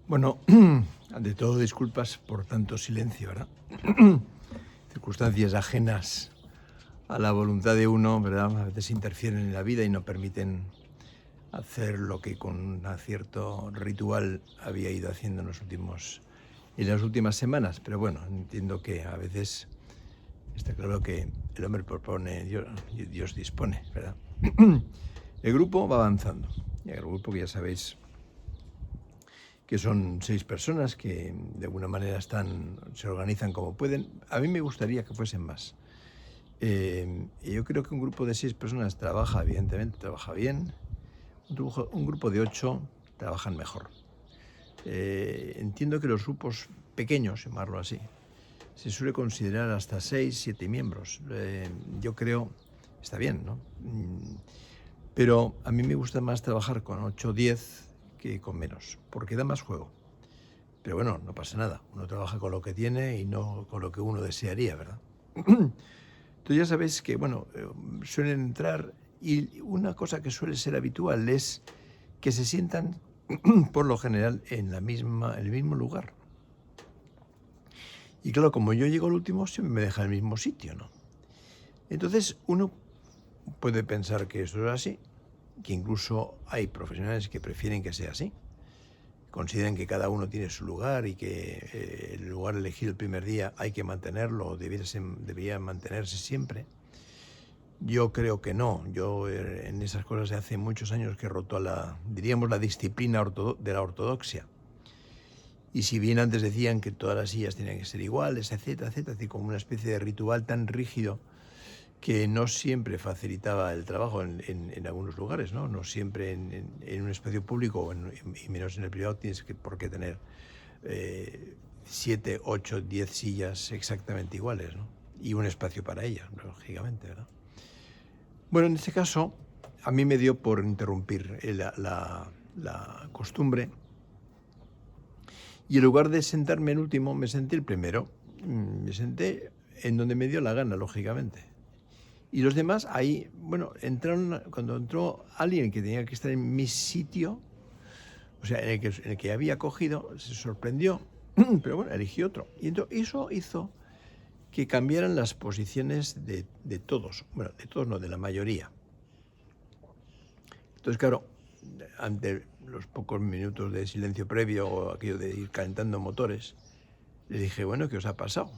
Bueno, ante todo disculpas por tanto silencio, ¿verdad? Circunstancias ajenas a la voluntad de uno, ¿verdad? A veces interfieren en la vida y no permiten hacer lo que con un cierto ritual había ido haciendo en las últimas semanas. Pero bueno, entiendo que a veces está claro que el hombre propone, Dios dispone, ¿verdad? El grupo va avanzando. Y el grupo, que ya sabéis que son 6 personas que de alguna manera se organizan como pueden. A mí me gustaría que fuesen más. Yo creo que un grupo de 6 personas trabaja, evidentemente, trabaja bien. Un grupo de 8 trabajan mejor. Entiendo que los grupos pequeños, llamarlo así, se suele considerar hasta 6, 7 miembros. Yo creo, está bien, ¿no? Pero a mí me gusta más trabajar con 8 o 10 que con menos, porque da más juego. Pero bueno, no pasa nada. Uno trabaja con lo que tiene y no con lo que uno desearía, ¿verdad? Entonces ya sabéis que, bueno, suelen entrar y una cosa que suele ser habitual es que se sientan, por lo general, en el mismo lugar. Y claro, como yo llego al último, siempre me deja en el mismo sitio, ¿no? Entonces uno puede pensar que eso es así, que incluso hay profesionales que prefieren que sea así. Consideran que cada uno tiene su lugar y que el lugar elegido el primer día hay que mantenerlo o debería mantenerse siempre. Yo creo que no. Yo en esas cosas de hace muchos años que he roto la disciplina de la ortodoxia. Y si bien antes decían que todas las sillas tenían que ser iguales, etcétera, etcétera, como una especie de ritual tan rígido que no siempre facilitaba el trabajo en algunos lugares, ¿no? No siempre en un espacio público y menos en el privado tienes por qué tener 7, 8, 10 sillas exactamente iguales, ¿no? Y un espacio para ellas, lógicamente, ¿verdad? Bueno, en este caso, a mí me dio por interrumpir la costumbre y en lugar de sentarme en último, me senté el primero. Me senté en donde me dio la gana, lógicamente. Y los demás ahí, bueno, cuando entró alguien que tenía que estar en mi sitio, o sea, en el que había cogido, se sorprendió, pero bueno, eligió otro. Y entonces eso hizo que cambiaran las posiciones de todos. Bueno, de todos no, de la mayoría. Entonces, claro, ante los pocos minutos de silencio previo o aquello de ir calentando motores, le dije, bueno, ¿qué os ha pasado?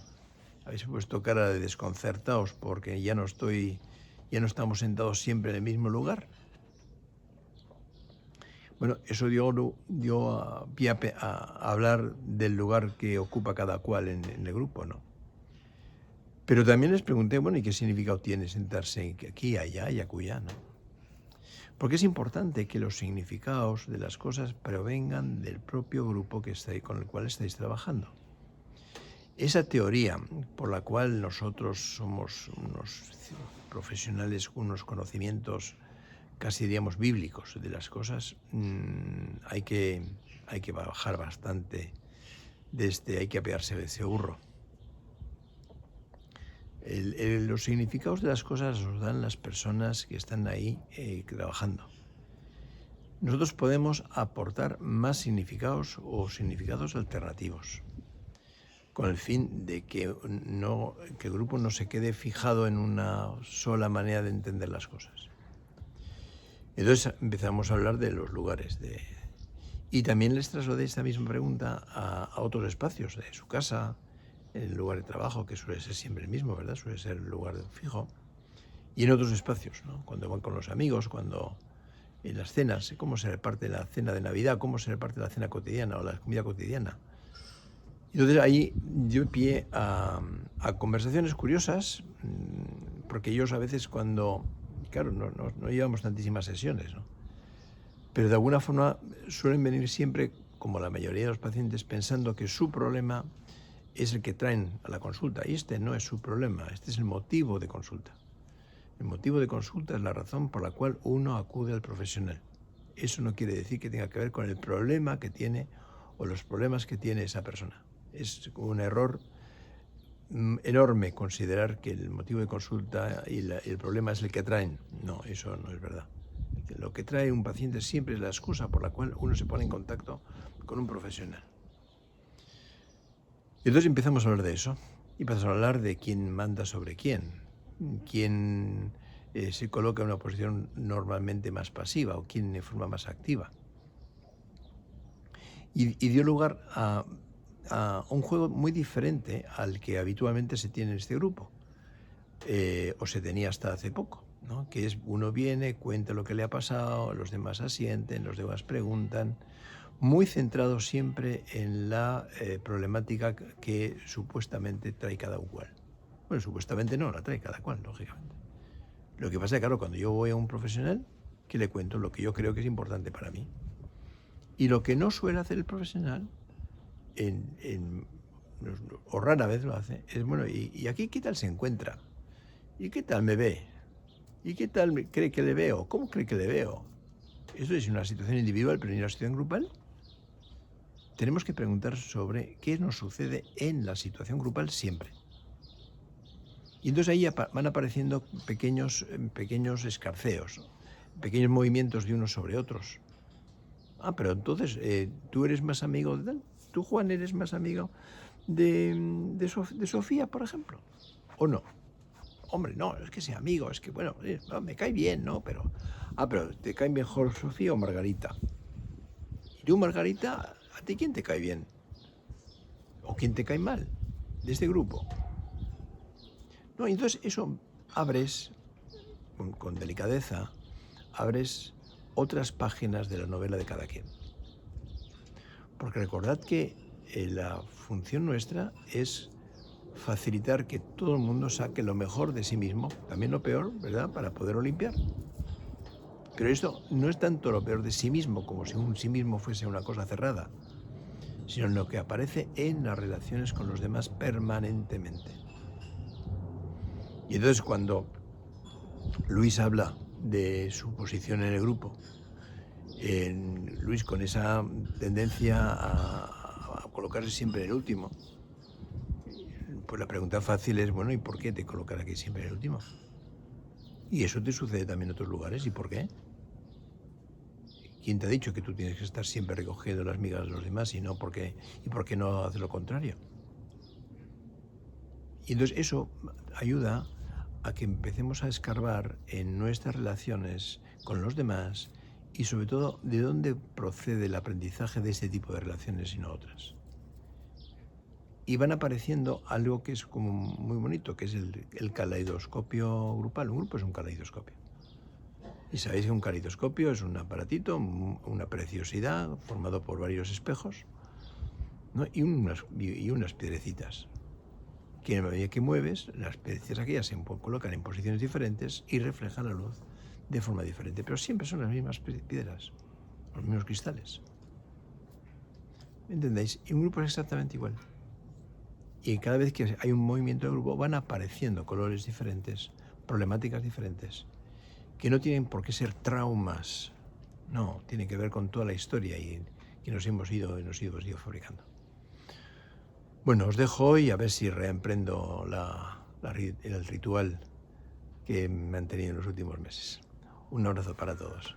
Habéis puesto cara de desconcertados porque ya no estamos sentados siempre en el mismo lugar. Bueno, eso dio pie a hablar del lugar que ocupa cada cual en el grupo, ¿no? Pero también les pregunté, bueno, ¿y qué significado tiene sentarse aquí, allá y acullá, ¿no? Porque es importante que los significados de las cosas provengan del propio grupo con el cual estáis trabajando. Esa teoría por la cual nosotros somos unos profesionales, unos conocimientos casi diríamos bíblicos de las cosas, hay que bajar bastante hay que apearse de ese burro. Los significados de las cosas los dan las personas que están ahí trabajando. Nosotros podemos aportar más significados o significados alternativos, con el fin de que el grupo no se quede fijado en una sola manera de entender las cosas. Entonces empezamos a hablar de los lugares. Y también les trasladé esta misma pregunta a otros espacios, de su casa, el lugar de trabajo, que suele ser siempre el mismo, ¿verdad? Suele ser el lugar fijo. Y en otros espacios, ¿no? Cuando van con los amigos, cuando en las cenas, cómo se reparte la cena de Navidad, cómo se reparte la cena cotidiana o la comida cotidiana. Entonces ahí dio pie a conversaciones curiosas, porque ellos a veces claro, no llevamos tantísimas sesiones, ¿no? Pero de alguna forma suelen venir siempre, como la mayoría de los pacientes, pensando que su problema es el que traen a la consulta. Y este no es su problema, este es el motivo de consulta. El motivo de consulta es la razón por la cual uno acude al profesional. Eso no quiere decir que tenga que ver con el problema que tiene o los problemas que tiene esa persona. Es un error enorme considerar que el motivo de consulta y el problema es el que traen. No, eso no es verdad. Lo que trae un paciente siempre es la excusa por la cual uno se pone en contacto con un profesional. Y entonces empezamos a hablar de eso. Y empezamos a hablar de quién manda sobre quién se coloca en una posición normalmente más pasiva o quién de forma más activa. Y dio lugar a un juego muy diferente al que habitualmente se tiene en este grupo, o se tenía hasta hace poco, ¿no? Que es uno viene, cuenta lo que le ha pasado, los demás asienten, los demás preguntan, muy centrado siempre en la problemática que supuestamente trae cada cual. Bueno, supuestamente no, la trae cada cual, lógicamente. Lo que pasa es que, claro, cuando yo voy a un profesional, que le cuento lo que yo creo que es importante para mí. Y lo que no suele hacer el profesional, o rara vez lo hace, es, bueno, ¿y aquí qué tal se encuentra? ¿Y qué tal me ve? ¿Y qué tal cree que le veo? ¿Cómo cree que le veo? Eso es una situación individual, pero en una situación grupal tenemos que preguntar sobre qué nos sucede en la situación grupal siempre. Y entonces ahí van apareciendo pequeños escarceos, pequeños movimientos de unos sobre otros. Ah, pero entonces, ¿tú eres más amigo de tal? ¿Tú, Juan, eres más amigo de Sofía, por ejemplo? ¿O no? Hombre, no, es que sea amigo, es que, bueno, me cae bien, ¿no? Pero ¿te cae mejor Sofía o Margarita? ¿Y tú, Margarita, a ti quién te cae bien? ¿O quién te cae mal de este grupo? No, y entonces eso abres, con delicadeza, abres otras páginas de la novela de cada quien. Porque recordad que la función nuestra es facilitar que todo el mundo saque lo mejor de sí mismo, también lo peor, ¿verdad?, para poderlo limpiar. Pero esto no es tanto lo peor de sí mismo, como si un sí mismo fuese una cosa cerrada, sino en lo que aparece en las relaciones con los demás permanentemente. Y entonces cuando Luis habla de su posición en el grupo, Luis con esa tendencia a colocarse siempre en el último, pues la pregunta fácil es, bueno, ¿y por qué te colocan aquí siempre en el último? Y eso te sucede también en otros lugares, ¿y por qué? ¿Quién te ha dicho que tú tienes que estar siempre recogiendo las migas de los demás y por qué no haces lo contrario? Y entonces eso ayuda a que empecemos a escarbar en nuestras relaciones con los demás y sobre todo de dónde procede el aprendizaje de este tipo de relaciones y no otras. Y van apareciendo algo que es como muy bonito, que es el caleidoscopio grupal. Un grupo es un caleidoscopio. Y sabéis que un caleidoscopio es un aparatito, una preciosidad, formado por varios espejos, ¿no? y unas piedrecitas. Que en la medida que mueves, las piedrecitas aquellas se colocan en posiciones diferentes y reflejan la luz de forma diferente. Pero siempre son las mismas piedras, los mismos cristales. ¿Me entendéis? Y un grupo es exactamente igual. Y cada vez que hay un movimiento de grupo van apareciendo colores diferentes, problemáticas diferentes, que no tienen por qué ser traumas, no, tienen que ver con toda la historia y que nos hemos ido fabricando. Bueno, os dejo hoy a ver si reemprendo el ritual que me han tenido en los últimos meses. Un abrazo para todos.